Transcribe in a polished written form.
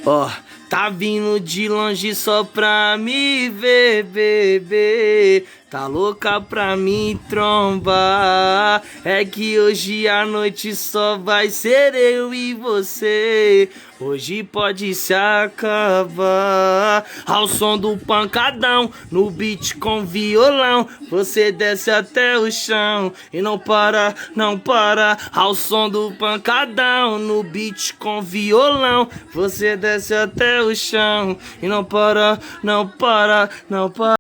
Ó, tá vindo de longe só pra me ver, bebê. Tá louca pra me trombar. É que hoje a noite só vai ser eu e você. Hoje pode se acabar. Ao som do pancadão, no beat com violão, você desce até o chão e não para, não para. Ao som do pancadão, no beat com violão, você desce até o chão e não para, não para, não para.